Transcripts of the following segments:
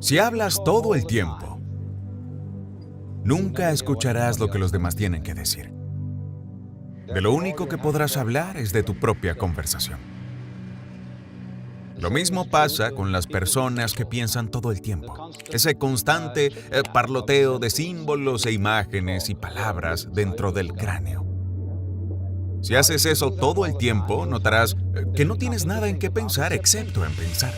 Si hablas todo el tiempo, nunca escucharás lo que los demás tienen que decir. De lo único que podrás hablar es de tu propia conversación. Lo mismo pasa con las personas que piensan todo el tiempo. Ese constante parloteo de símbolos e imágenes y palabras dentro del cráneo. Si haces eso todo el tiempo, notarás que no tienes nada en qué pensar excepto en pensar.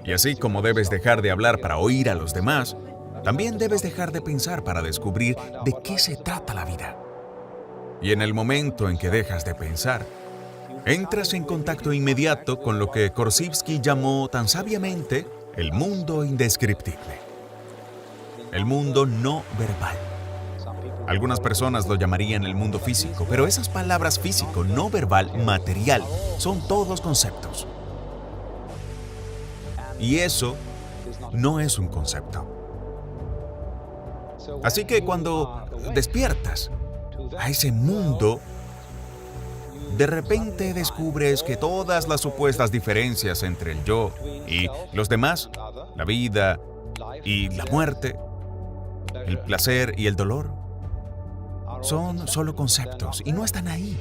Y así como debes dejar de hablar para oír a los demás, también debes dejar de pensar para descubrir de qué se trata la vida. Y en el momento en que dejas de pensar, entras en contacto inmediato con lo que Korzybski llamó tan sabiamente el mundo indescriptible. El mundo no verbal. Algunas personas lo llamarían el mundo físico, pero esas palabras físico, no verbal, material, son todos conceptos. Y eso no es un concepto. Así que cuando despiertas a ese mundo, de repente descubres que todas las supuestas diferencias entre el yo y los demás, la vida y la muerte, el placer y el dolor, son solo conceptos y no están ahí.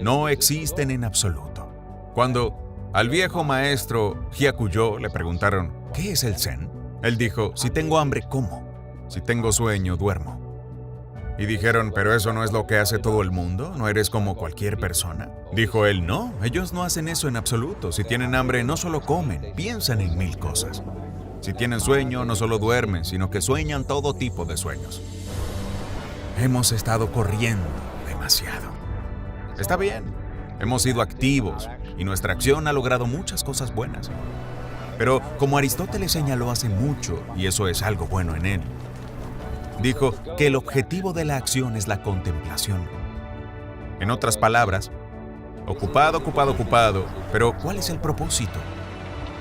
No existen en absoluto. Cuando al viejo maestro Hyakuyo le preguntaron, ¿qué es el Zen? Él dijo, si tengo hambre, como. Si tengo sueño, duermo. Y dijeron, ¿pero eso no es lo que hace todo el mundo? ¿No eres como cualquier persona? Dijo él, no, ellos no hacen eso en absoluto. Si tienen hambre, no solo comen, piensan en 1000 cosas. Si tienen sueño, no solo duermen, sino que sueñan todo tipo de sueños. Hemos estado corriendo demasiado. Está bien, hemos sido activos y nuestra acción ha logrado muchas cosas buenas. Pero como Aristóteles señaló hace mucho, y eso es algo bueno en él, dijo que el objetivo de la acción es la contemplación. En otras palabras, ocupado, pero ¿cuál es el propósito?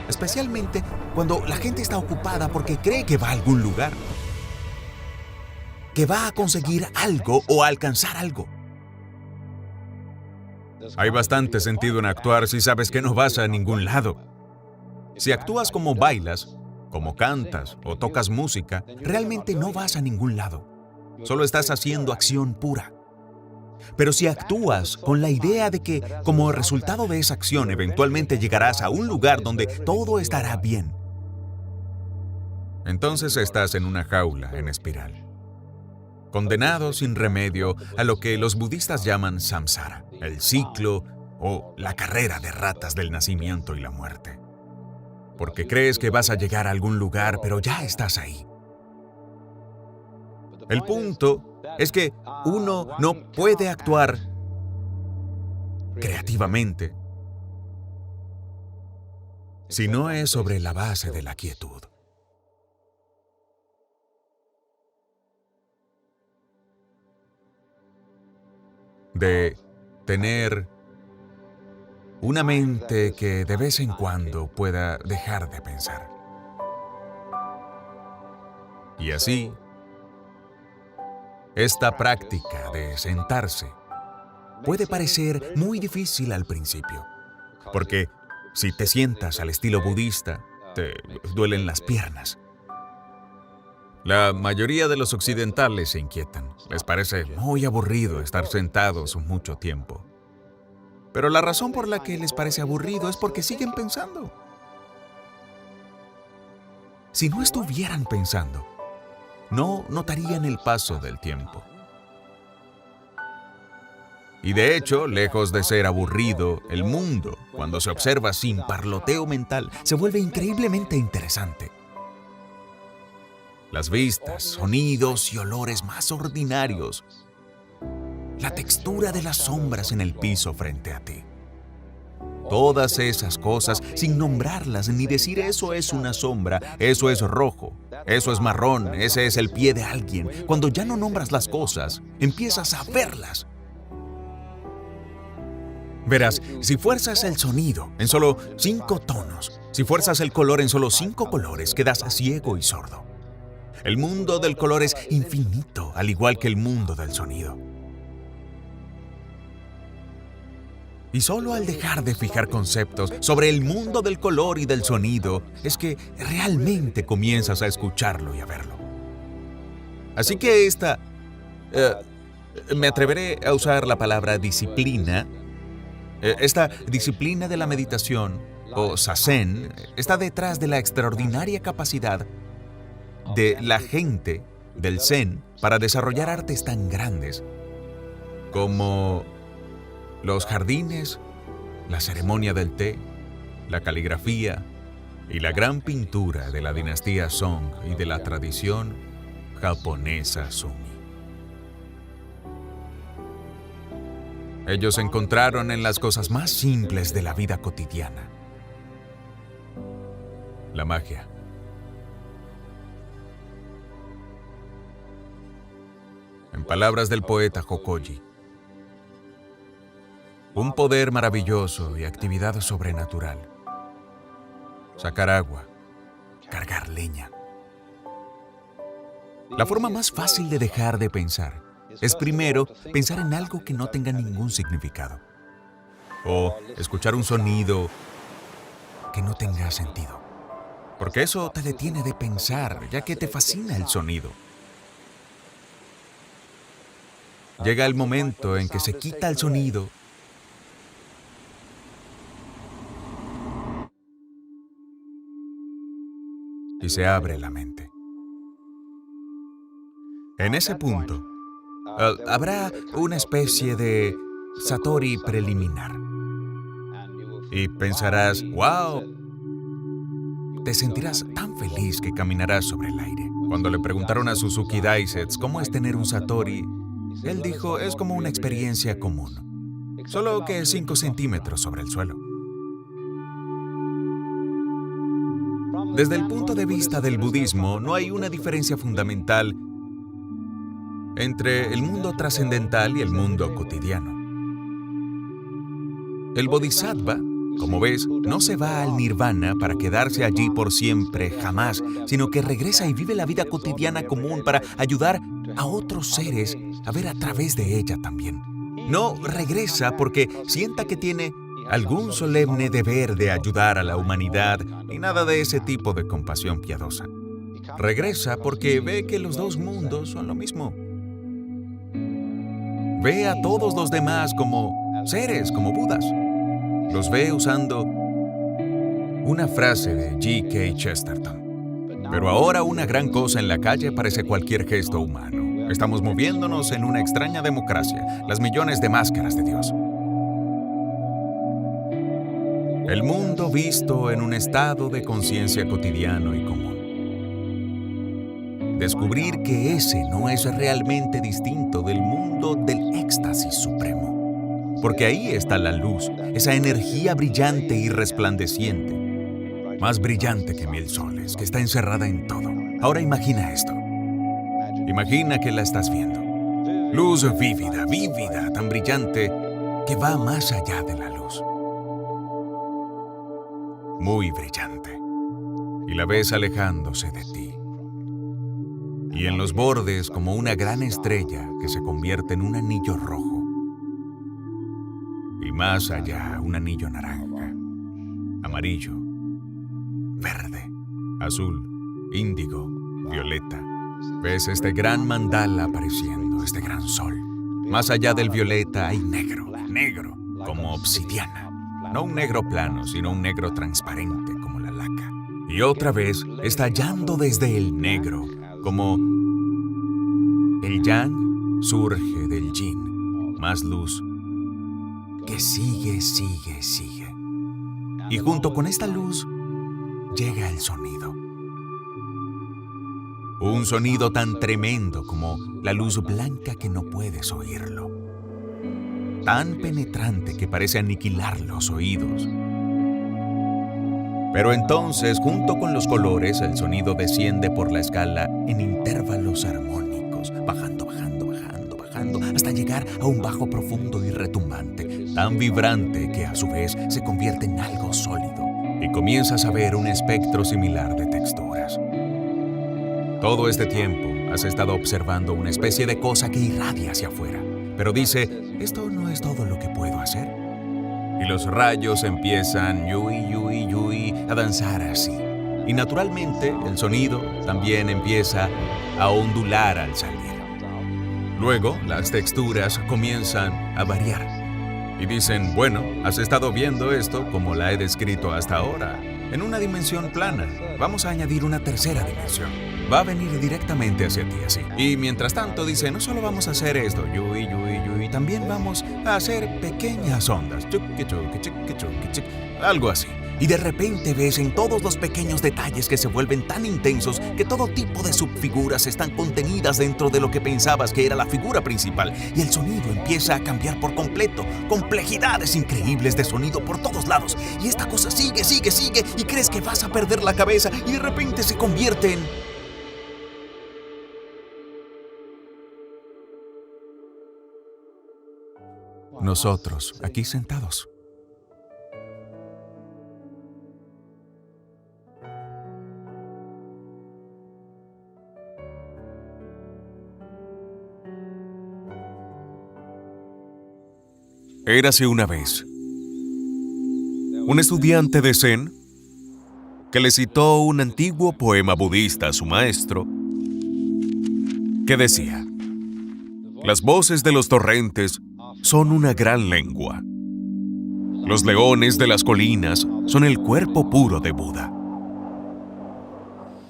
Especialmente cuando la gente está ocupada porque cree que va a algún lugar, que va a conseguir algo o a alcanzar algo. Hay bastante sentido en actuar si sabes que no vas a ningún lado. Si actúas como bailas, como cantas o tocas música, realmente no vas a ningún lado. Solo estás haciendo acción pura. Pero si actúas con la idea de que, como resultado de esa acción, eventualmente llegarás a un lugar donde todo estará bien, entonces estás en una jaula en espiral, condenado sin remedio a lo que los budistas llaman samsara, el ciclo o la carrera de ratas del nacimiento y la muerte. Porque crees que vas a llegar a algún lugar, pero ya estás ahí. El punto es que uno no puede actuar creativamente si no es sobre la base de la quietud. De tener una mente que de vez en cuando pueda dejar de pensar. Y así, esta práctica de sentarse puede parecer muy difícil al principio, porque si te sientas al estilo budista, te duelen las piernas. La mayoría de los occidentales se inquietan. Les parece muy aburrido estar sentados mucho tiempo. Pero la razón por la que les parece aburrido es porque siguen pensando. Si no estuvieran pensando, no notarían el paso del tiempo. Y de hecho, lejos de ser aburrido, el mundo, cuando se observa sin parloteo mental, se vuelve increíblemente interesante. Las vistas, sonidos y olores más ordinarios, la textura de las sombras en el piso frente a ti. Todas esas cosas, sin nombrarlas ni decir eso es una sombra, eso es rojo, eso es marrón, ese es el pie de alguien. Cuando ya no nombras las cosas, empiezas a verlas. Verás, si fuerzas el sonido en solo 5 tonos, si fuerzas el color en solo 5 colores, quedas ciego y sordo. El mundo del color es infinito, al igual que el mundo del sonido. Y solo al dejar de fijar conceptos sobre el mundo del color y del sonido es que realmente comienzas a escucharlo y a verlo. Así que me atreveré a usar la palabra disciplina. Esta disciplina de la meditación, o zazen, está detrás de la extraordinaria capacidad de la gente del Zen para desarrollar artes tan grandes como los jardines, la ceremonia del té, la caligrafía y la gran pintura de la dinastía Song y de la tradición japonesa Sumi. Ellos encontraron en las cosas más simples de la vida cotidiana la magia. En palabras del poeta Hokoji, un poder maravilloso y actividad sobrenatural. Sacar agua, cargar leña. La forma más fácil de dejar de pensar es primero pensar en algo que no tenga ningún significado. O escuchar un sonido que no tenga sentido. Porque eso te detiene de pensar, ya que te fascina el sonido. Llega el momento en que se quita el sonido y se abre la mente. En ese punto, habrá una especie de satori preliminar. Y pensarás, ¡wow! Te sentirás tan feliz que caminarás sobre el aire. Cuando le preguntaron a Suzuki Daisetsu cómo es tener un satori, él dijo, es como una experiencia común, solo que 5 centímetros sobre el suelo. Desde el punto de vista del budismo, no hay una diferencia fundamental entre el mundo trascendental y el mundo cotidiano. El bodhisattva, como ves, no se va al nirvana para quedarse allí por siempre, jamás, sino que regresa y vive la vida cotidiana común para ayudar a otros seres a ver a través de ella también. No regresa porque sienta que tiene algún solemne deber de ayudar a la humanidad ni nada de ese tipo de compasión piadosa. Regresa porque ve que los dos mundos son lo mismo. Ve a todos los demás como seres, como Budas. Los ve usando una frase de G.K. Chesterton. Pero ahora una gran cosa en la calle parece cualquier gesto humano. Estamos moviéndonos en una extraña democracia, las millones de máscaras de Dios. El mundo visto en un estado de conciencia cotidiano y común. Descubrir que ese no es realmente distinto del mundo del éxtasis supremo. Porque ahí está la luz, esa energía brillante y resplandeciente, más brillante que 1000 soles, que está encerrada en todo. Ahora imagina esto. Imagina que la estás viendo. Luz vívida, vívida, tan brillante que va más allá de la luz. Muy brillante. Y la ves alejándose de ti. Y en los bordes como una gran estrella que se convierte en un anillo rojo. Y más allá, un anillo naranja, amarillo, verde, azul, índigo, violeta. Ves este gran mandala apareciendo, este gran sol. Más allá del violeta hay negro, negro, como obsidiana. No un negro plano, sino un negro transparente, como la laca. Y otra vez, estallando desde el negro, como el yang surge del yin. Más luz que sigue, sigue, sigue. Y junto con esta luz, llega el sonido. Un sonido tan tremendo como la luz blanca que no puedes oírlo. Tan penetrante que parece aniquilar los oídos. Pero entonces, junto con los colores, el sonido desciende por la escala en intervalos armónicos, bajando, bajando, bajando, bajando, hasta llegar a un bajo profundo y retumbante, tan vibrante que a su vez se convierte en algo sólido, y comienzas a ver un espectro similar de texturas. Todo este tiempo has estado observando una especie de cosa que irradia hacia afuera, pero dice, ¿esto no es todo lo que puedo hacer? y los rayos empiezan yui, yui, yui a danzar así. Y naturalmente el sonido también empieza a ondular al salir. Luego las texturas comienzan a variar. Y dicen, bueno, has estado viendo esto como la he descrito hasta ahora, en una dimensión plana. Vamos a añadir una tercera dimensión. Va a venir directamente hacia ti así. Y mientras tanto dice, no solo vamos a hacer esto, yui, yui, yui, también vamos a hacer pequeñas ondas. Chuki, chuki, chuki, chuki, chuki, algo así. Y de repente ves en todos los pequeños detalles que se vuelven tan intensos que todo tipo de subfiguras están contenidas dentro de lo que pensabas que era la figura principal. Y el sonido empieza a cambiar por completo. Complejidades increíbles de sonido por todos lados. Y esta cosa sigue, sigue, sigue. Y crees que vas a perder la cabeza. Y de repente se convierte en... nosotros, aquí sentados. Érase una vez un estudiante de Zen que le citó un antiguo poema budista a su maestro que decía: las voces de los torrentes son una gran lengua. Los leones de las colinas son el cuerpo puro de Buda.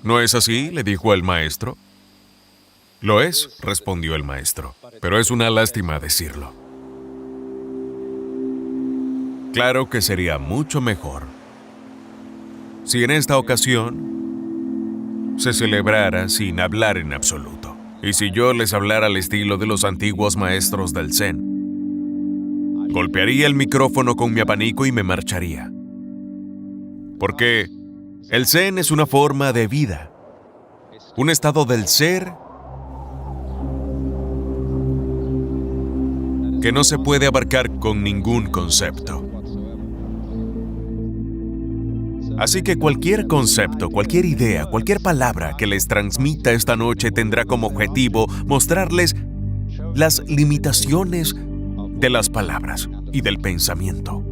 ¿No es así?, le dijo el maestro. Lo es, respondió el maestro, pero es una lástima decirlo. Claro que sería mucho mejor si en esta ocasión se celebrara sin hablar en absoluto. Y si yo les hablara al estilo de los antiguos maestros del Zen, golpearía el micrófono con mi abanico y me marcharía. Porque el Zen es una forma de vida, un estado del ser que no se puede abarcar con ningún concepto. Así que cualquier concepto, cualquier idea, cualquier palabra que les transmita esta noche tendrá como objetivo mostrarles las limitaciones de las palabras y del pensamiento.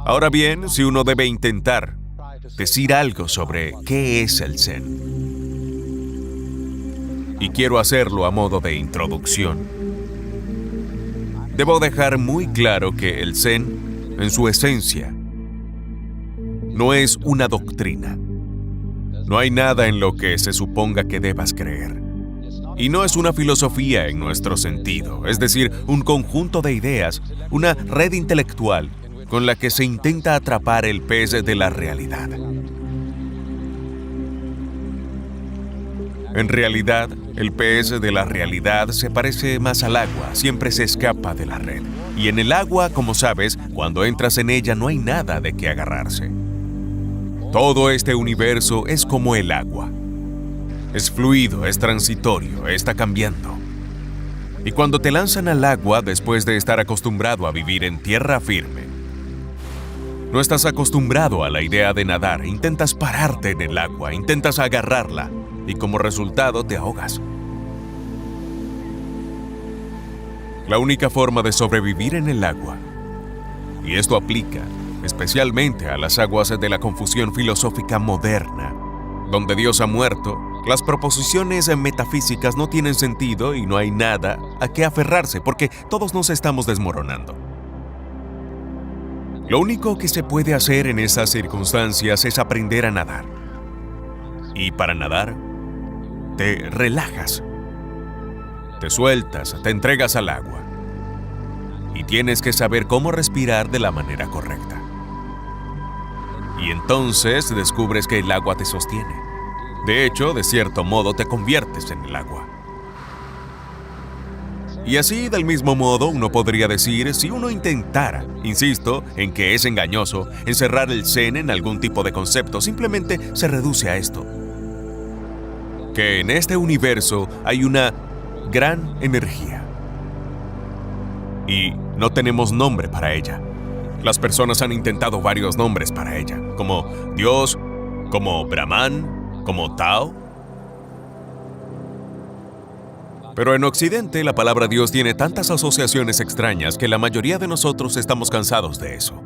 Ahora bien, si uno debe intentar decir algo sobre qué es el Zen, y quiero hacerlo a modo de introducción, debo dejar muy claro que el Zen, en su esencia, no es una doctrina. No hay nada en lo que se suponga que debas creer. Y no es una filosofía en nuestro sentido, es decir, un conjunto de ideas, una red intelectual con la que se intenta atrapar el pez de la realidad. En realidad, el pez de la realidad se parece más al agua, siempre se escapa de la red. Y en el agua, como sabes, cuando entras en ella no hay nada de qué agarrarse. Todo este universo es como el agua. Es fluido, es transitorio, está cambiando. Y cuando te lanzan al agua después de estar acostumbrado a vivir en tierra firme, no estás acostumbrado a la idea de nadar, intentas pararte en el agua, intentas agarrarla, y como resultado te ahogas. La única forma de sobrevivir en el agua, y esto aplica especialmente a las aguas de la confusión filosófica moderna, donde Dios ha muerto, las proposiciones metafísicas no tienen sentido y no hay nada a qué aferrarse porque todos nos estamos desmoronando. Lo único que se puede hacer en esas circunstancias es aprender a nadar. Y para nadar, te relajas, te sueltas, te entregas al agua. Y tienes que saber cómo respirar de la manera correcta. Y entonces descubres que el agua te sostiene. De hecho, de cierto modo, te conviertes en el agua. Y así, del mismo modo, uno podría decir, si uno intentara, insisto, en que es engañoso, encerrar el Zen en algún tipo de concepto, simplemente se reduce a esto: que en este universo hay una gran energía. Y no tenemos nombre para ella. Las personas han intentado varios nombres para ella, como Dios, como Brahman, como Tao. Pero en Occidente, la palabra Dios tiene tantas asociaciones extrañas que la mayoría de nosotros estamos cansados de eso.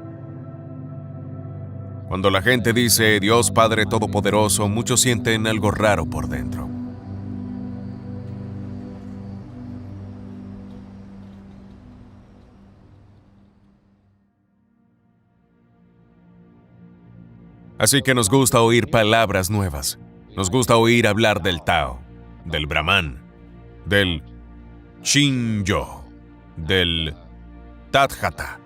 Cuando la gente dice Dios Padre Todopoderoso, muchos sienten algo raro por dentro. Así que nos gusta oír palabras nuevas. Nos gusta oír hablar del Tao, del Brahman, del Shinyo, del Tathata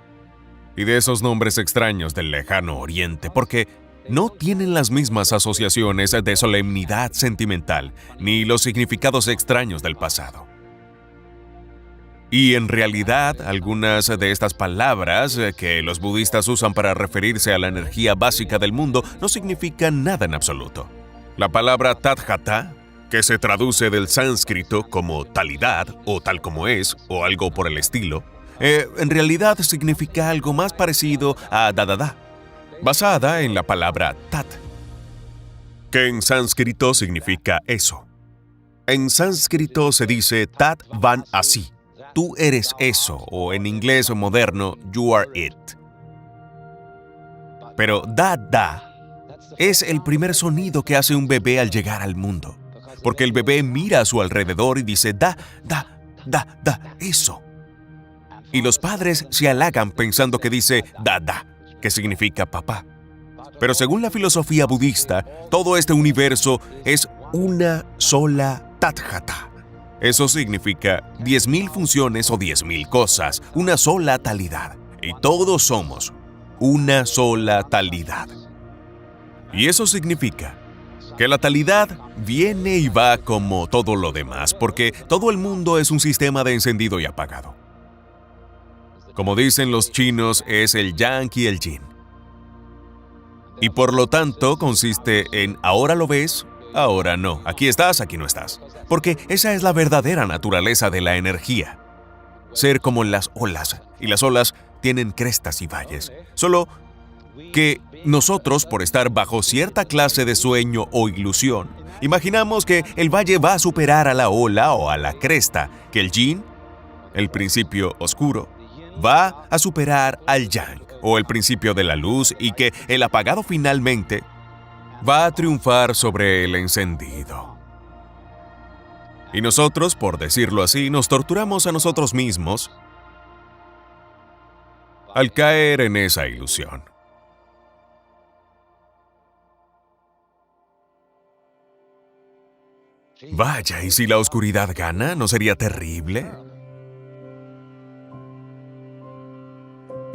y de esos nombres extraños del lejano oriente, porque no tienen las mismas asociaciones de solemnidad sentimental ni los significados extraños del pasado. Y en realidad, algunas de estas palabras que los budistas usan para referirse a la energía básica del mundo no significan nada en absoluto. La palabra Tathata, que se traduce del sánscrito como talidad o tal como es o algo por el estilo, en realidad significa algo más parecido a dadada, basada en la palabra tat, que en sánscrito significa eso. En sánscrito se dice tat van así. Tú eres eso, o en inglés moderno, you are it. Pero da es el primer sonido que hace un bebé al llegar al mundo, porque el bebé mira a su alrededor y dice da, eso. Y los padres se halagan pensando que dice da, que significa papá. Pero según la filosofía budista, todo este universo es una sola tathata. Eso significa 10,000 funciones o 10,000 cosas, una sola talidad. Y todos somos una sola talidad. Y eso significa que la talidad viene y va como todo lo demás, porque todo el mundo es un sistema de encendido y apagado. Como dicen los chinos, es el yang y el yin. Y por lo tanto consiste en ahora lo ves, ahora no. Aquí estás, aquí no estás. Porque esa es la verdadera naturaleza de la energía. Ser como las olas. Y las olas tienen crestas y valles. Solo que nosotros, por estar bajo cierta clase de sueño o ilusión, imaginamos que el valle va a superar a la ola o a la cresta, que el yin, el principio oscuro, va a superar al yang, o el principio de la luz, y que el apagado finalmente va a triunfar sobre el encendido. Y nosotros, por decirlo así, nos torturamos a nosotros mismos al caer en esa ilusión. Vaya, ¿y si la oscuridad gana? ¿No sería terrible?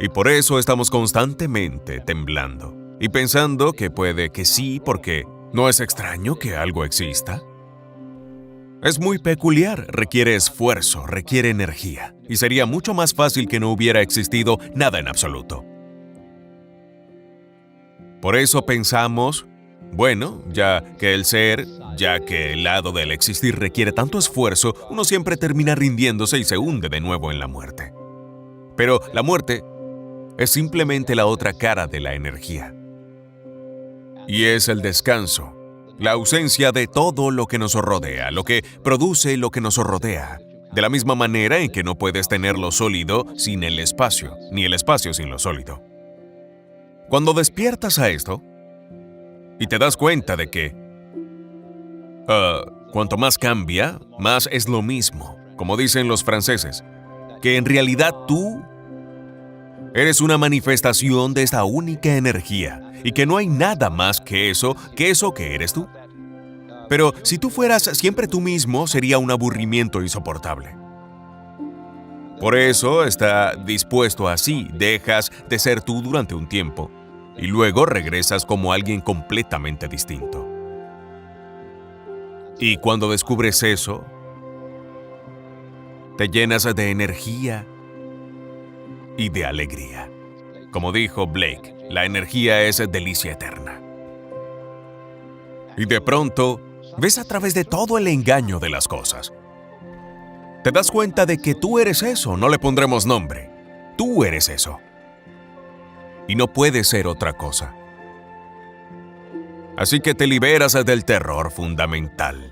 Y por eso estamos constantemente temblando y pensando que puede que sí, porque ¿no es extraño que algo exista? Es muy peculiar, requiere esfuerzo, requiere energía, y sería mucho más fácil que no hubiera existido nada en absoluto. Por eso pensamos, bueno, ya que el lado del existir requiere tanto esfuerzo, uno siempre termina rindiéndose y se hunde de nuevo en la muerte. Pero la muerte es simplemente la otra cara de la energía. Y es el descanso. La ausencia de todo lo que nos rodea, lo que produce lo que nos rodea. De la misma manera en que no puedes tener lo sólido sin el espacio, ni el espacio sin lo sólido. Cuando despiertas a esto y te das cuenta de que cuanto más cambia, más es lo mismo, como dicen los franceses, que en realidad tú eres una manifestación de esta única energía y que no hay nada más que eso que eres tú. Pero si tú fueras siempre tú mismo, sería un aburrimiento insoportable. Por eso está dispuesto así, dejas de ser tú durante un tiempo y luego regresas como alguien completamente distinto. Y cuando descubres eso, te llenas de energía y de alegría. Como dijo Blake, la energía es delicia eterna. Y de pronto, ves a través de todo el engaño de las cosas. Te das cuenta de que tú eres eso, no le pondremos nombre. Tú eres eso. Y no puedes ser otra cosa. Así que te liberas del terror fundamental.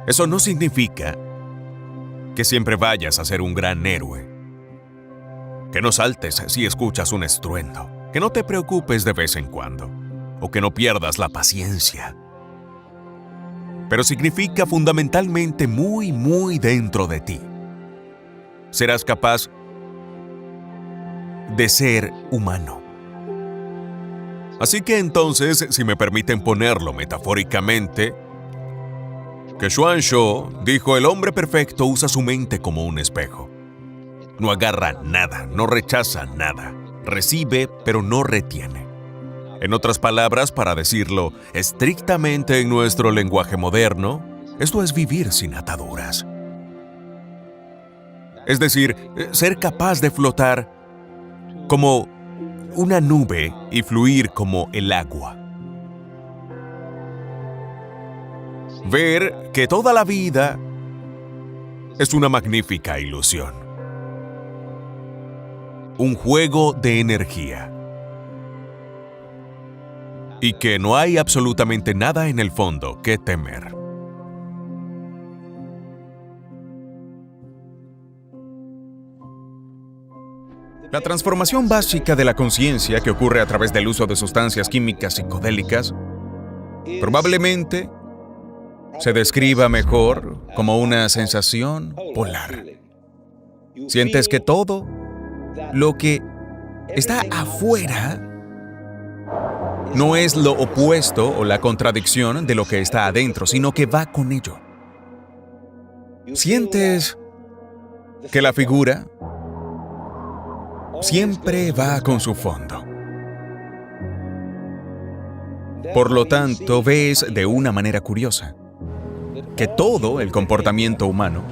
Eso no significa que siempre vayas a ser un gran héroe. Que no saltes si escuchas un estruendo. Que no te preocupes de vez en cuando. O que no pierdas la paciencia. Pero significa fundamentalmente muy, muy dentro de ti. Serás capaz de ser humano. Así que entonces, si me permiten ponerlo metafóricamente, que Xuanzhou dijo: el hombre perfecto usa su mente como un espejo. No agarra nada, no rechaza nada, recibe pero no retiene. En otras palabras, para decirlo estrictamente en nuestro lenguaje moderno, esto es vivir sin ataduras. Es decir, ser capaz de flotar como una nube y fluir como el agua. Ver que toda la vida es una magnífica ilusión. Un juego de energía. Y que no hay absolutamente nada en el fondo que temer. La transformación básica de la conciencia que ocurre a través del uso de sustancias químicas psicodélicas probablemente se describa mejor como una sensación polar. Sientes que todo lo que está afuera no es lo opuesto o la contradicción de lo que está adentro, sino que va con ello. Sientes que la figura siempre va con su fondo. Por lo tanto, ves de una manera curiosa que todo el comportamiento humano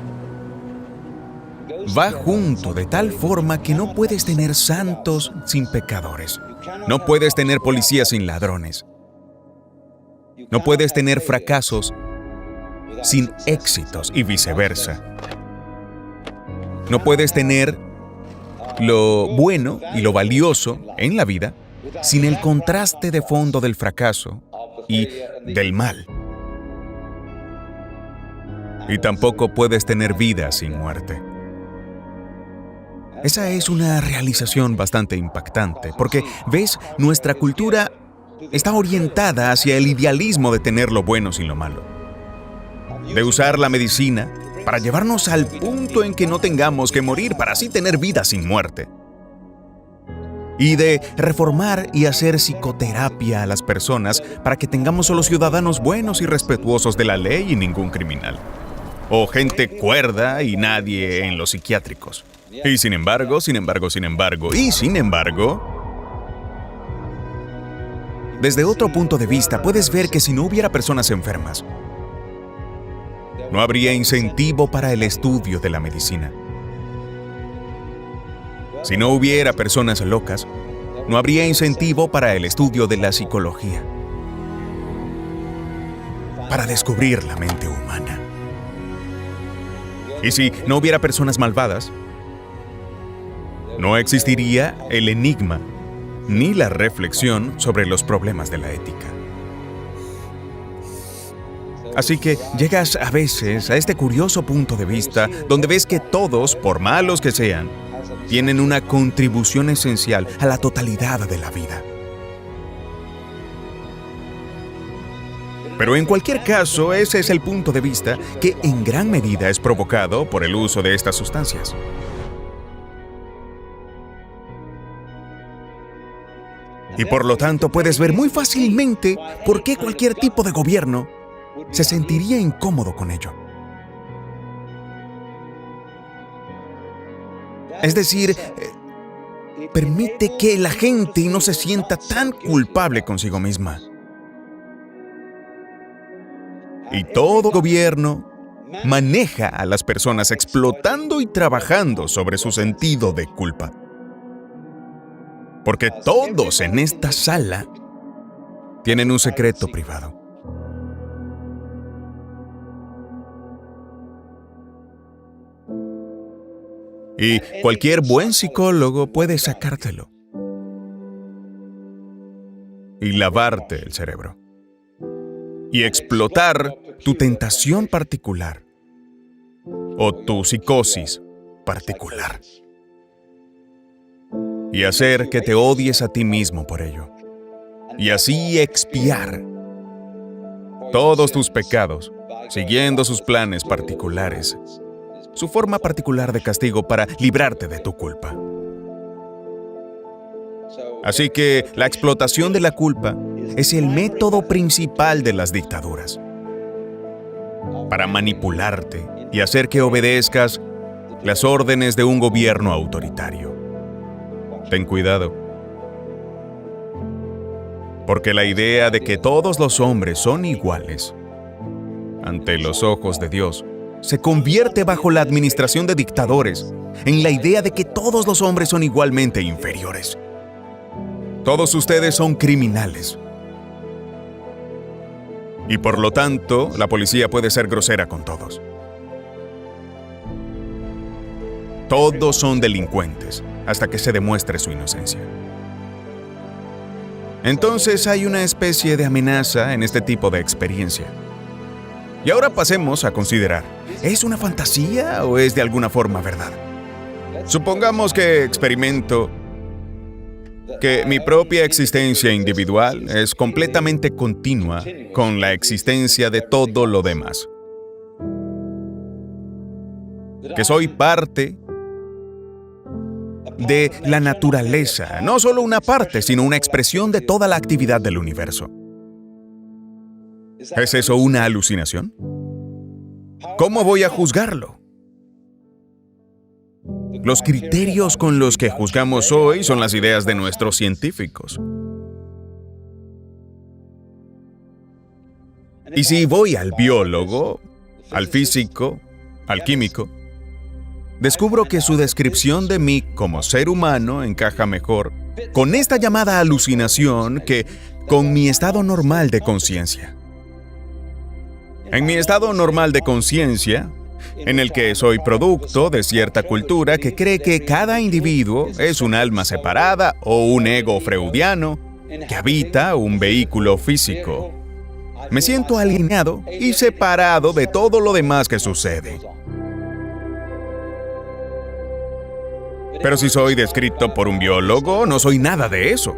va junto de tal forma que no puedes tener santos sin pecadores. No puedes tener policías sin ladrones. No puedes tener fracasos sin éxitos y viceversa. No puedes tener lo bueno y lo valioso en la vida sin el contraste de fondo del fracaso y del mal. Y tampoco puedes tener vida sin muerte. Esa es una realización bastante impactante, porque, ¿ves? Nuestra cultura está orientada hacia el idealismo de tener lo bueno sin lo malo. De usar la medicina para llevarnos al punto en que no tengamos que morir para así tener vida sin muerte. Y de reformar y hacer psicoterapia a las personas para que tengamos solo ciudadanos buenos y respetuosos de la ley y ningún criminal. O gente cuerda y nadie en los psiquiátricos. Y sin embargo, desde otro punto de vista, puedes ver que si no hubiera personas enfermas, no habría incentivo para el estudio de la medicina. Si no hubiera personas locas, no habría incentivo para el estudio de la psicología, para descubrir la mente humana. Y si no hubiera personas malvadas, no existiría el enigma ni la reflexión sobre los problemas de la ética. Así que llegas a veces a este curioso punto de vista donde ves que todos, por malos que sean, tienen una contribución esencial a la totalidad de la vida. Pero en cualquier caso, ese es el punto de vista que en gran medida es provocado por el uso de estas sustancias. Y por lo tanto puedes ver muy fácilmente por qué cualquier tipo de gobierno se sentiría incómodo con ello. Es decir, permite que la gente no se sienta tan culpable consigo misma. Y todo gobierno maneja a las personas explotando y trabajando sobre su sentido de culpa. Porque todos en esta sala tienen un secreto privado. Y cualquier buen psicólogo puede sacártelo y lavarte el cerebro y explotar tu tentación particular o tu psicosis particular y hacer que te odies a ti mismo por ello, y así expiar todos tus pecados, siguiendo sus planes particulares, su forma particular de castigo para librarte de tu culpa. Así que la explotación de la culpa es el método principal de las dictaduras para manipularte y hacer que obedezcas las órdenes de un gobierno autoritario. Ten cuidado, porque la idea de que todos los hombres son iguales ante los ojos de Dios se convierte bajo la administración de dictadores en la idea de que todos los hombres son igualmente inferiores. Todos ustedes son criminales. Y por lo tanto, la policía puede ser grosera con todos. Todos son delincuentes hasta que se demuestre su inocencia. Entonces hay una especie de amenaza en este tipo de experiencia. Y ahora pasemos a considerar, ¿es una fantasía o es de alguna forma verdad? Supongamos que experimento que mi propia existencia individual es completamente continua con la existencia de todo lo demás. Que soy parte de la naturaleza, no solo una parte, sino una expresión de toda la actividad del universo. ¿Es eso una alucinación? ¿Cómo voy a juzgarlo? Los criterios con los que juzgamos hoy son las ideas de nuestros científicos. Y si voy al biólogo, al físico, al químico, descubro que su descripción de mí como ser humano encaja mejor con esta llamada alucinación que con mi estado normal de conciencia. En mi estado normal de conciencia, en el que soy producto de cierta cultura que cree que cada individuo es un alma separada o un ego freudiano que habita un vehículo físico, me siento alienado y separado de todo lo demás que sucede. Pero si soy descrito por un biólogo, no soy nada de eso.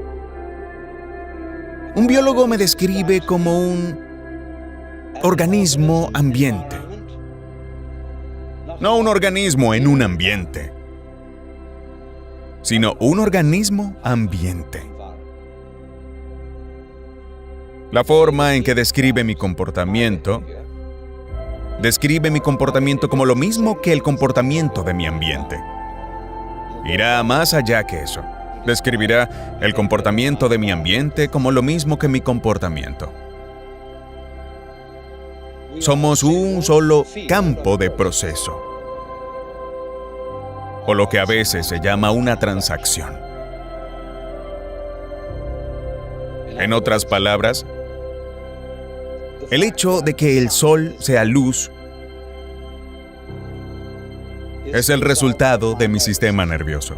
Un biólogo me describe como un organismo ambiente. No un organismo en un ambiente, sino un organismo ambiente. La forma en que describe mi comportamiento como lo mismo que el comportamiento de mi ambiente. Irá más allá que eso. Describirá el comportamiento de mi ambiente como lo mismo que mi comportamiento. Somos un solo campo de proceso, o lo que a veces se llama una transacción. En otras palabras, el hecho de que el sol sea luz es el resultado de mi sistema nervioso.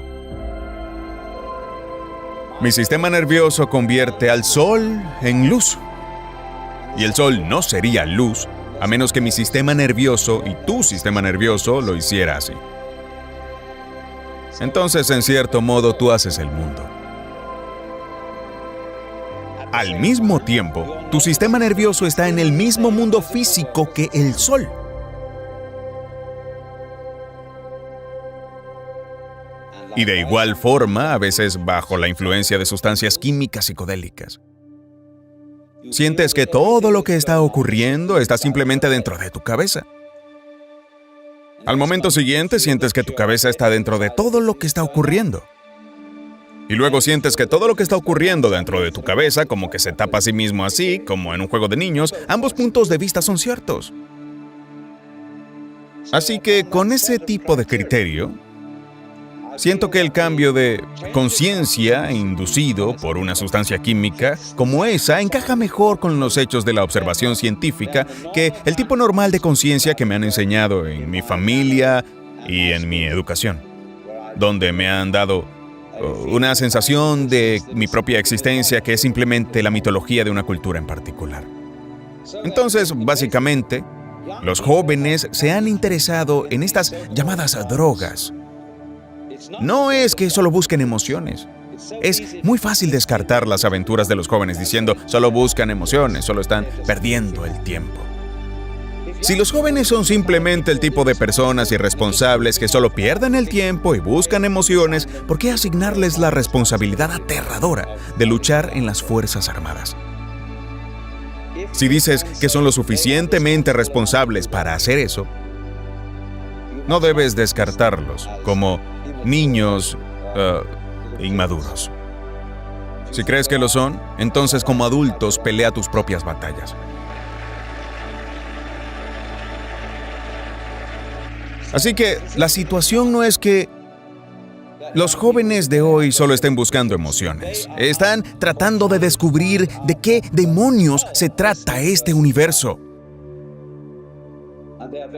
Mi sistema nervioso convierte al sol en luz. Y el sol no sería luz a menos que mi sistema nervioso y tu sistema nervioso lo hiciera así. Entonces, en cierto modo, tú haces el mundo. Al mismo tiempo, tu sistema nervioso está en el mismo mundo físico que el sol. Y de igual forma, a veces bajo la influencia de sustancias químicas psicodélicas. Sientes que todo lo que está ocurriendo está simplemente dentro de tu cabeza. Al momento siguiente, sientes que tu cabeza está dentro de todo lo que está ocurriendo. Y luego sientes que todo lo que está ocurriendo dentro de tu cabeza como que se tapa a sí mismo así, como en un juego de niños. Ambos puntos de vista son ciertos. Así que con ese tipo de criterio, siento que el cambio de conciencia inducido por una sustancia química como esa encaja mejor con los hechos de la observación científica que el tipo normal de conciencia que me han enseñado en mi familia y en mi educación, donde me han dado una sensación de mi propia existencia que es simplemente la mitología de una cultura en particular. Entonces, básicamente, los jóvenes se han interesado en estas llamadas drogas. No es que solo busquen emociones. Es muy fácil descartar las aventuras de los jóvenes diciendo, solo buscan emociones, solo están perdiendo el tiempo. Si los jóvenes son simplemente el tipo de personas irresponsables que solo pierden el tiempo y buscan emociones, ¿por qué asignarles la responsabilidad aterradora de luchar en las Fuerzas Armadas? Si dices que son lo suficientemente responsables para hacer eso, no debes descartarlos como niños inmaduros. Si crees que lo son, entonces como adultos pelea tus propias batallas. Así que la situación no es que los jóvenes de hoy solo estén buscando emociones. Están tratando de descubrir de qué demonios se trata este universo.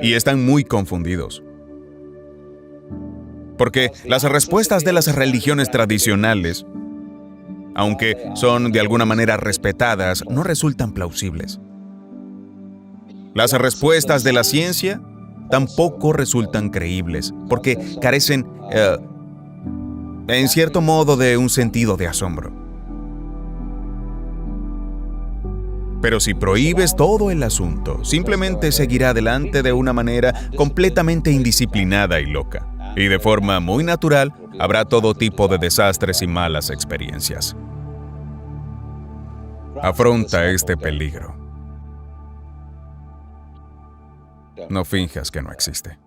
Y están muy confundidos. Porque las respuestas de las religiones tradicionales, aunque son de alguna manera respetadas, no resultan plausibles. Las respuestas de la ciencia tampoco resultan creíbles, porque carecen, en cierto modo, de un sentido de asombro. Pero si prohíbes todo el asunto, simplemente seguirá adelante de una manera completamente indisciplinada y loca. Y de forma muy natural, habrá todo tipo de desastres y malas experiencias. Afronta este peligro. No finjas que no existe.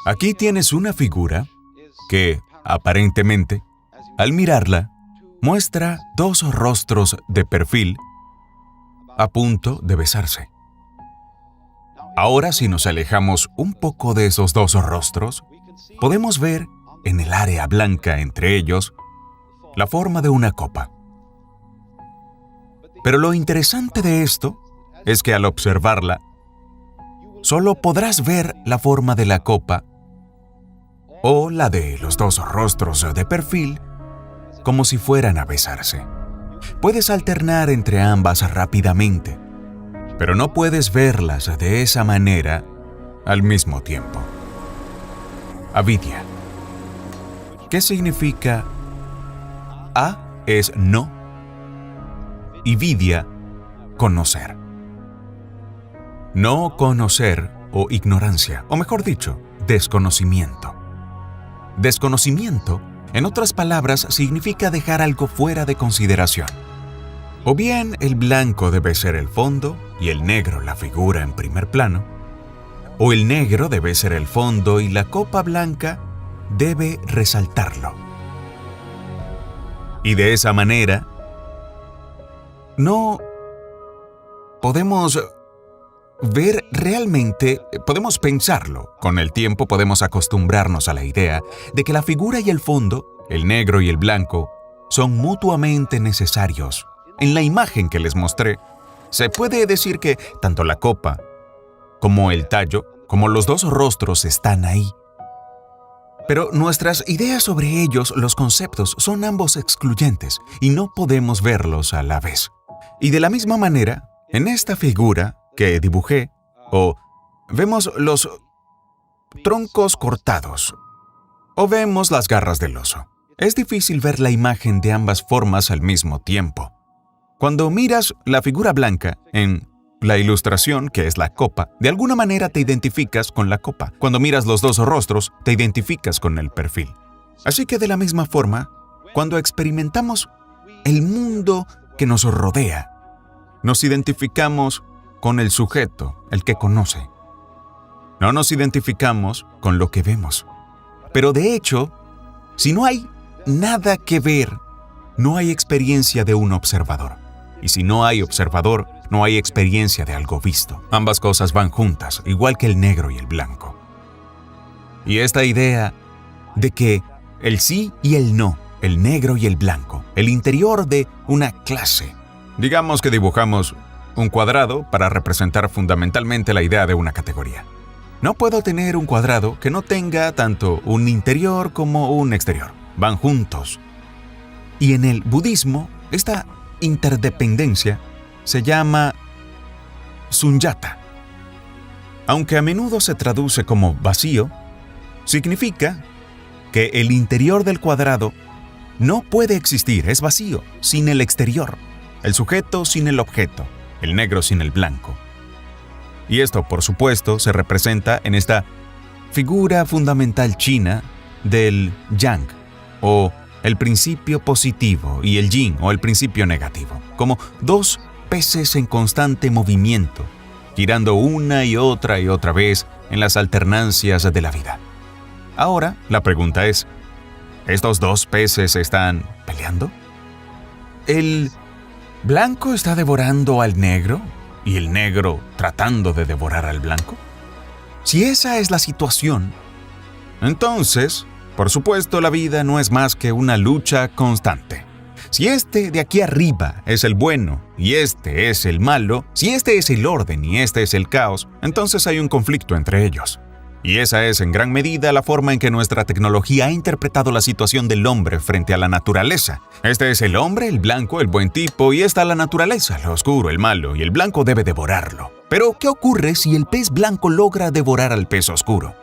Aquí tienes una figura que, aparentemente, al mirarla, muestra dos rostros de perfil a punto de besarse. Ahora, si nos alejamos un poco de esos dos rostros, podemos ver en el área blanca entre ellos la forma de una copa. Pero lo interesante de esto es que al observarla, solo podrás ver la forma de la copa o la de los dos rostros de perfil como si fueran a besarse. Puedes alternar entre ambas rápidamente, pero no puedes verlas de esa manera al mismo tiempo. Avidya. ¿Qué significa? A es no y vidya, conocer. No conocer o ignorancia, o mejor dicho, desconocimiento. Desconocimiento, en otras palabras, significa dejar algo fuera de consideración. O bien el blanco debe ser el fondo y el negro la figura en primer plano, o el negro debe ser el fondo y la copa blanca debe resaltarlo. Y de esa manera, no podemos ver realmente, podemos pensarlo. Con el tiempo podemos acostumbrarnos a la idea de que la figura y el fondo, el negro y el blanco, son mutuamente necesarios. En la imagen que les mostré, se puede decir que tanto la copa como el tallo, como los dos rostros están ahí. Pero nuestras ideas sobre ellos, los conceptos, son ambos excluyentes y no podemos verlos a la vez. Y de la misma manera, en esta figura que dibujé, vemos los troncos cortados, o vemos las garras del oso. Es difícil ver la imagen de ambas formas al mismo tiempo. Cuando miras la figura blanca en la ilustración, que es la copa, de alguna manera te identificas con la copa. Cuando miras los dos rostros, te identificas con el perfil. Así que de la misma forma, cuando experimentamos el mundo que nos rodea, nos identificamos con el sujeto, el que conoce. No nos identificamos con lo que vemos. Pero de hecho, si no hay nada que ver, no hay experiencia de un observador. Y si no hay observador, no hay experiencia de algo visto. Ambas cosas van juntas, igual que el negro y el blanco. Y esta idea de que el sí y el no, el negro y el blanco, el interior de una clase. Digamos que dibujamos un cuadrado para representar fundamentalmente la idea de una categoría. No puedo tener un cuadrado que no tenga tanto un interior como un exterior. Van juntos. Y en el budismo, esta interdependencia se llama sunyata. Aunque a menudo se traduce como vacío, significa que el interior del cuadrado no puede existir, es vacío, sin el exterior, el sujeto sin el objeto, el negro sin el blanco. Y esto, por supuesto, se representa en esta figura fundamental china del yang, o el principio positivo, y el yin, o el principio negativo, como dos peces en constante movimiento, girando una y otra vez en las alternancias de la vida. Ahora, la pregunta es, ¿estos dos peces están peleando? ¿El blanco está devorando al negro y el negro tratando de devorar al blanco? Si esa es la situación, entonces, por supuesto, la vida no es más que una lucha constante. Si este de aquí arriba es el bueno y este es el malo, si este es el orden y este es el caos, entonces hay un conflicto entre ellos. Y esa es en gran medida la forma en que nuestra tecnología ha interpretado la situación del hombre frente a la naturaleza. Este es el hombre, el blanco, el buen tipo, y esta la naturaleza, lo oscuro, el malo, y el blanco debe devorarlo. Pero, ¿qué ocurre si el pez blanco logra devorar al pez oscuro?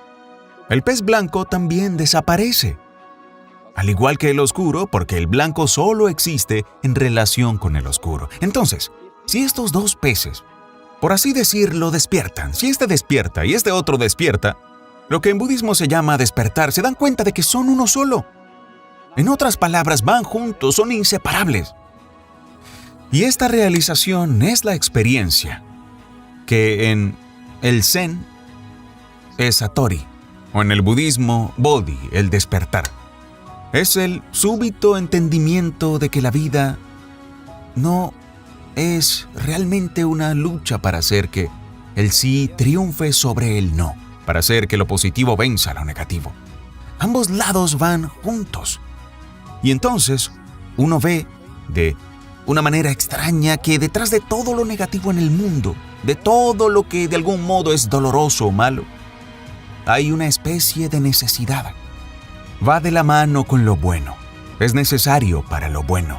El pez blanco también desaparece, al igual que el oscuro, porque el blanco solo existe en relación con el oscuro. Entonces, si estos dos peces, por así decirlo, despiertan, si este despierta y este otro despierta, lo que en budismo se llama despertar, se dan cuenta de que son uno solo. En otras palabras, van juntos, son inseparables. Y esta realización es la experiencia que en el Zen es Satori, o en el budismo Bodhi, el despertar. Es el súbito entendimiento de que la vida no es realmente una lucha para hacer que el sí triunfe sobre el no, para hacer que lo positivo venza lo negativo. Ambos lados van juntos. Y entonces uno ve de una manera extraña que detrás de todo lo negativo en el mundo, de todo lo que de algún modo es doloroso o malo, hay una especie de necesidad. Va de la mano con lo bueno. Es necesario para lo bueno.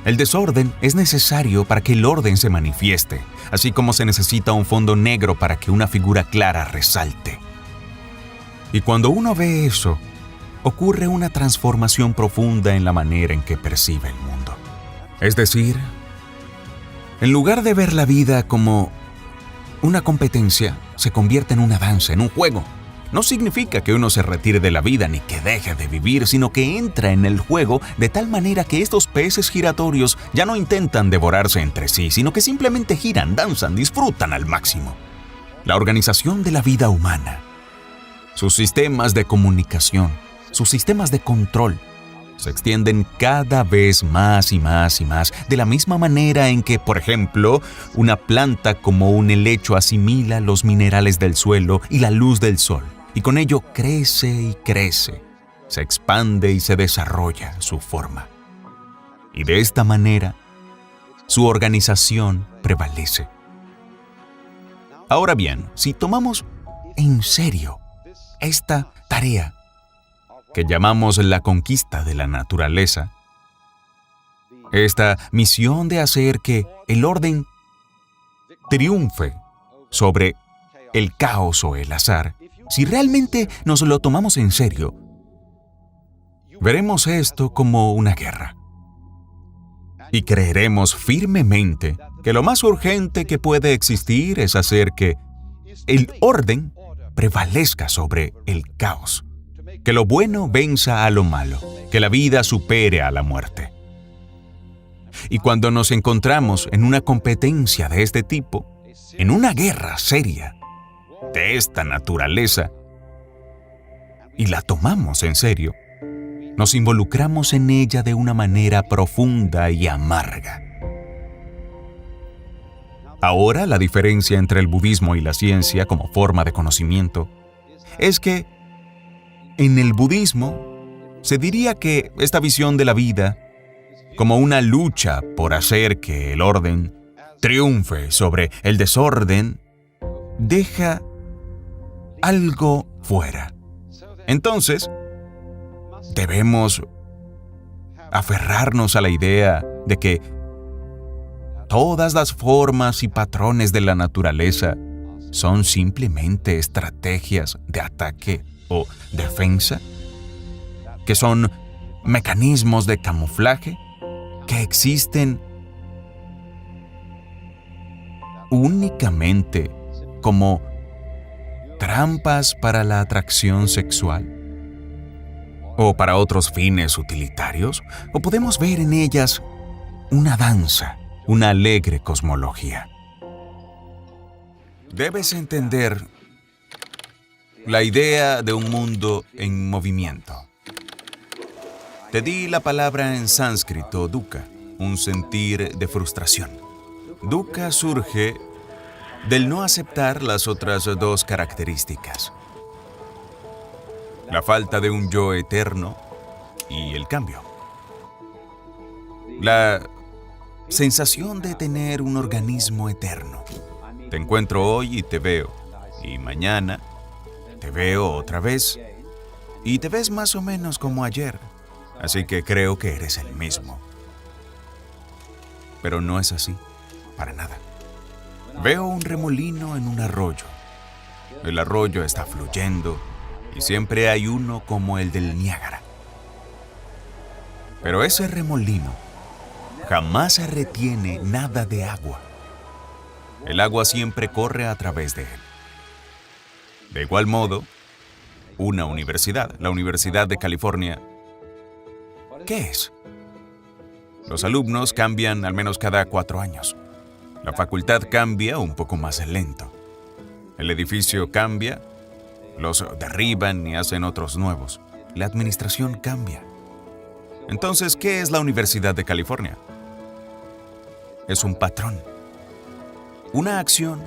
El desorden es necesario para que el orden se manifieste, así como se necesita un fondo negro para que una figura clara resalte. Y cuando uno ve eso, ocurre una transformación profunda en la manera en que percibe el mundo. Es decir, en lugar de ver la vida como una competencia, se convierte en una danza, en un juego. No significa que uno se retire de la vida ni que deje de vivir, sino que entra en el juego de tal manera que estos peces giratorios ya no intentan devorarse entre sí, sino que simplemente giran, danzan, disfrutan al máximo. La organización de la vida humana, sus sistemas de comunicación, sus sistemas de control, se extienden cada vez más y más y más, de la misma manera en que, por ejemplo, una planta como un helecho asimila los minerales del suelo y la luz del sol, y con ello crece y crece, se expande y se desarrolla su forma. Y de esta manera, su organización prevalece. Ahora bien, si tomamos en serio esta tarea que llamamos la conquista de la naturaleza, esta misión de hacer que el orden triunfe sobre el caos o el azar, si realmente nos lo tomamos en serio, veremos esto como una guerra. Y creeremos firmemente que lo más urgente que puede existir es hacer que el orden prevalezca sobre el caos, que lo bueno venza a lo malo, que la vida supere a la muerte. Y cuando nos encontramos en una competencia de este tipo, en una guerra seria de esta naturaleza, y la tomamos en serio, nos involucramos en ella de una manera profunda y amarga. Ahora, la diferencia entre el budismo y la ciencia como forma de conocimiento es que en el budismo se diría que esta visión de la vida, como una lucha por hacer que el orden triunfe sobre el desorden, deja algo fuera. Entonces, debemos aferrarnos a la idea de que todas las formas y patrones de la naturaleza son simplemente estrategias de ataque o defensa, que son mecanismos de camuflaje que existen únicamente como trampas para la atracción sexual o para otros fines utilitarios, o podemos ver en ellas una danza, una alegre cosmología. Debes entender la idea de un mundo en movimiento. Te di la palabra en sánscrito dukkha, un sentir de frustración. Dukkha surge del no aceptar las otras dos características: la falta de un yo eterno y el cambio. La sensación de tener un organismo eterno. Te encuentro hoy y te veo, y mañana te veo otra vez, y te ves más o menos como ayer, así que creo que eres el mismo. Pero no es así, para nada. Veo un remolino en un arroyo. El arroyo está fluyendo y siempre hay uno como el del Niágara. Pero ese remolino jamás retiene nada de agua. El agua siempre corre a través de él. De igual modo, una universidad, la Universidad de California, ¿qué es? Los alumnos cambian al menos cada 4 años. La facultad cambia un poco más lento. El edificio cambia, los derriban y hacen otros nuevos. La administración cambia. Entonces, ¿qué es la Universidad de California? Es un patrón, una acción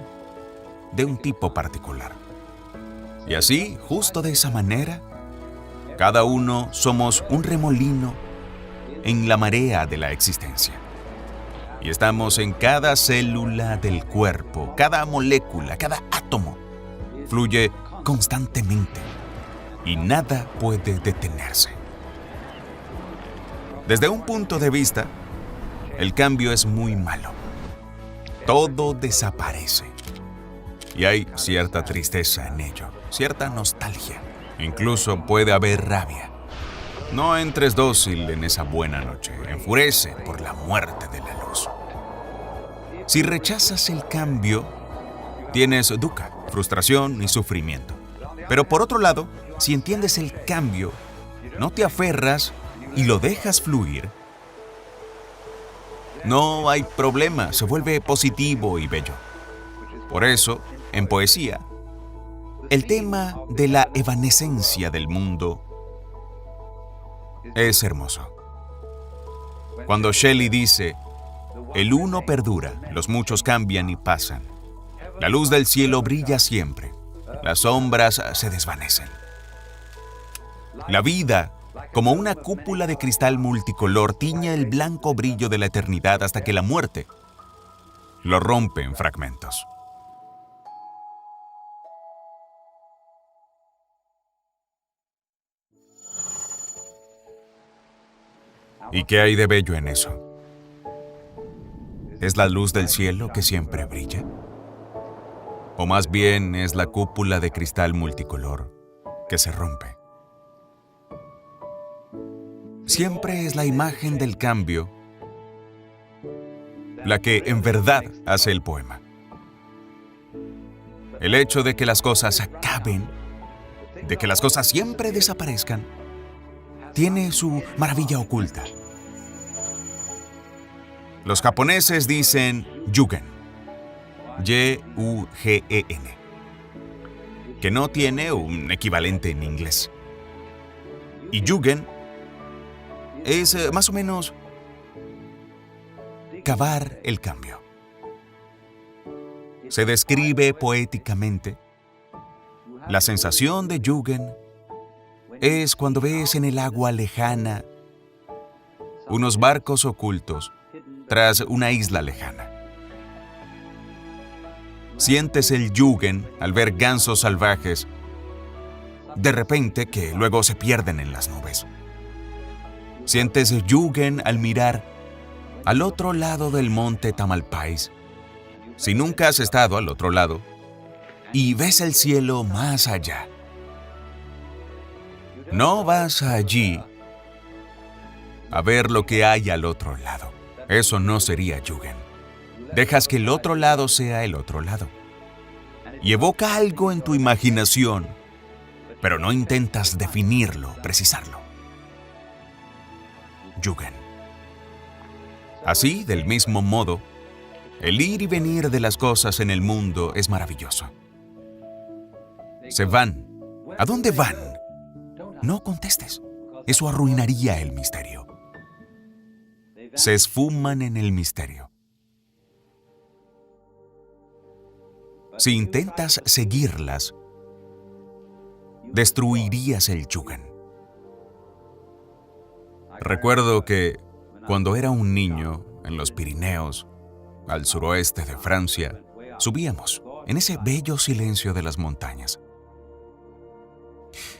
de un tipo particular. Y así, justo de esa manera, cada uno somos un remolino en la marea de la existencia. Y estamos en cada célula del cuerpo, cada molécula, cada átomo. Fluye constantemente y nada puede detenerse. Desde un punto de vista, el cambio es muy malo. Todo desaparece. Y hay cierta tristeza en ello, cierta nostalgia. Incluso puede haber rabia. No entres dócil en esa buena noche. Enfurece por la muerte de la luz. Si rechazas el cambio, tienes dukkha, frustración y sufrimiento. Pero por otro lado, si entiendes el cambio, no te aferras y lo dejas fluir, no hay problema, se vuelve positivo y bello. Por eso, en poesía, el tema de la evanescencia del mundo es hermoso. Cuando Shelley dice: el uno perdura, los muchos cambian y pasan. La luz del cielo brilla siempre, las sombras se desvanecen. La vida, como una cúpula de cristal multicolor, tiñe el blanco brillo de la eternidad hasta que la muerte lo rompe en fragmentos. ¿Y qué hay de bello en eso? ¿Es la luz del cielo que siempre brilla? ¿O más bien es la cúpula de cristal multicolor que se rompe? Siempre es la imagen del cambio la que en verdad hace el poema. El hecho de que las cosas acaben, de que las cosas siempre desaparezcan, tiene su maravilla oculta. Los japoneses dicen yugen, Y-U-G-E-N, que no tiene un equivalente en inglés. Y yugen es más o menos cavar el cambio. Se describe poéticamente. La sensación de yugen es cuando ves en el agua lejana unos barcos ocultos tras una isla lejana. Sientes el yugen al ver gansos salvajes de repente que luego se pierden en las nubes. Sientes yugen al mirar al otro lado del monte Tamalpais. Si nunca has estado al otro lado y ves el cielo más allá, no vas allí a ver lo que hay al otro lado. Eso no sería Yugen. Dejas que el otro lado sea el otro lado. Y evoca algo en tu imaginación, pero no intentas definirlo, precisarlo. Yugen. Así, del mismo modo, el ir y venir de las cosas en el mundo es maravilloso. Se van. ¿A dónde van? No contestes. Eso arruinaría el misterio. Se esfuman en el misterio. Si intentas seguirlas, destruirías el Yugen. Recuerdo que cuando era un niño, en los Pirineos, al suroeste de Francia, subíamos en ese bello silencio de las montañas.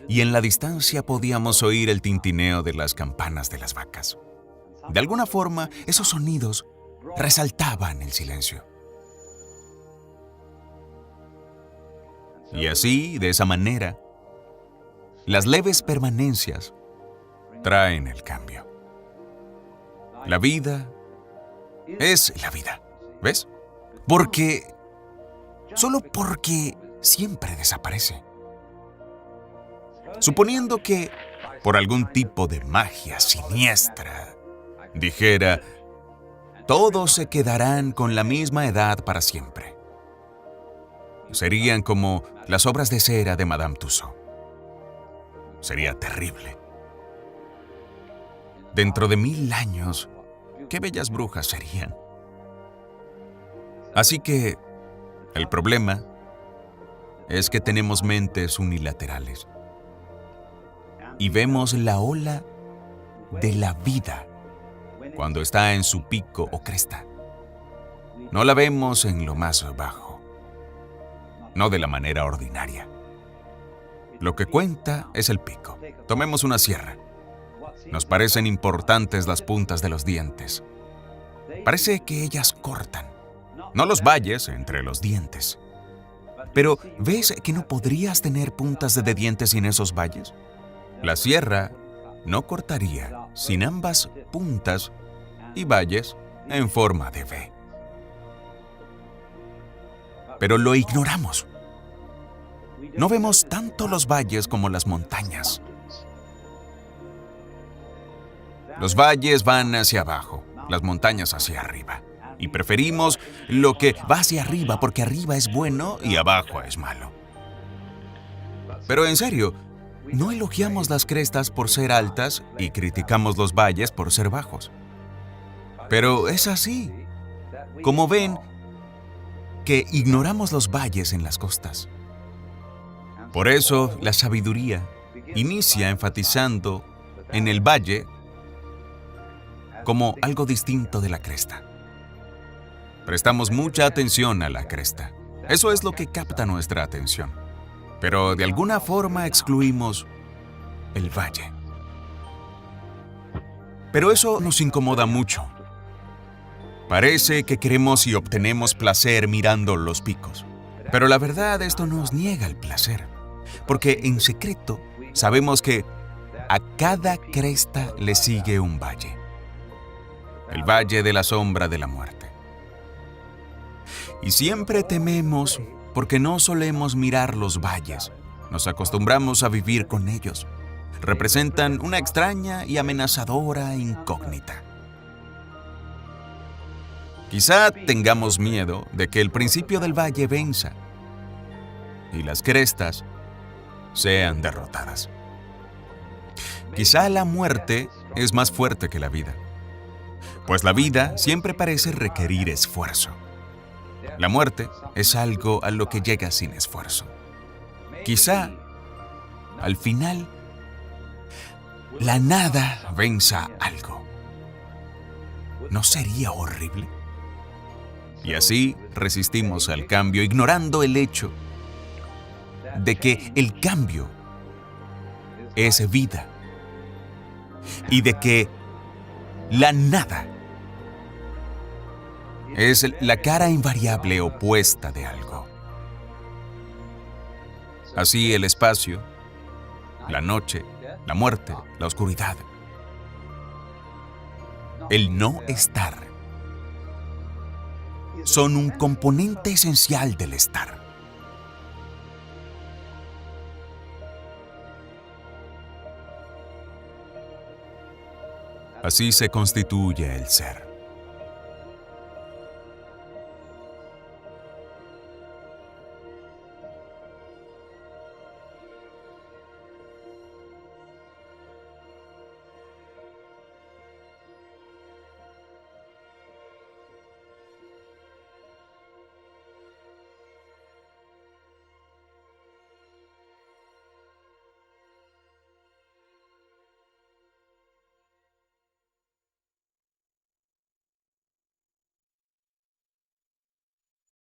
Y en la distancia podíamos oír el tintineo de las campanas de las vacas. De alguna forma, esos sonidos resaltaban el silencio. Y así, de esa manera, las leves permanencias traen el cambio. La vida es la vida, ¿ves? Solo porque siempre desaparece. Suponiendo que, por algún tipo de magia siniestra, dijera, todos se quedarán con la misma edad para siempre. Serían como las obras de cera de Madame Tussauds. Sería terrible. Dentro de 1000 años, qué bellas brujas serían. Así que, el problema es que tenemos mentes unilaterales. Y vemos la ola de la vida cuando está en su pico o cresta. No la vemos en lo más bajo. No de la manera ordinaria. Lo que cuenta es el pico. Tomemos una sierra. Nos parecen importantes las puntas de los dientes. Parece que ellas cortan, no los valles entre los dientes. Pero, ¿ves que no podrías tener puntas de dientes sin esos valles? La sierra no cortaría sin ambas puntas y valles en forma de V. Pero lo ignoramos. No vemos tanto los valles como las montañas. Los valles van hacia abajo, las montañas hacia arriba. Y preferimos lo que va hacia arriba porque arriba es bueno y abajo es malo. Pero en serio, no elogiamos las crestas por ser altas y criticamos los valles por ser bajos. Pero es así. Como ven, que ignoramos los valles en las costas. Por eso, la sabiduría inicia enfatizando en el valle como algo distinto de la cresta. Prestamos mucha atención a la cresta. Eso es lo que capta nuestra atención. Pero de alguna forma excluimos el valle. Pero eso nos incomoda mucho. Parece que queremos y obtenemos placer mirando los picos. Pero la verdad, esto nos niega el placer. Porque en secreto sabemos que a cada cresta le sigue un valle. El valle de la sombra de la muerte. Y siempre tememos porque no solemos mirar los valles. Nos acostumbramos a vivir con ellos. Representan una extraña y amenazadora incógnita. Quizá tengamos miedo de que el principio del valle venza y las crestas sean derrotadas. Quizá la muerte es más fuerte que la vida, pues la vida siempre parece requerir esfuerzo. La muerte es algo a lo que llega sin esfuerzo. Quizá, al final, la nada venza algo. ¿No sería horrible? Y así resistimos al cambio, ignorando el hecho de que el cambio es vida y de que la nada Es la cara invariable opuesta de algo. Así el espacio, la noche, la muerte, la oscuridad. El no estar son un componente esencial del estar. Así se constituye el ser.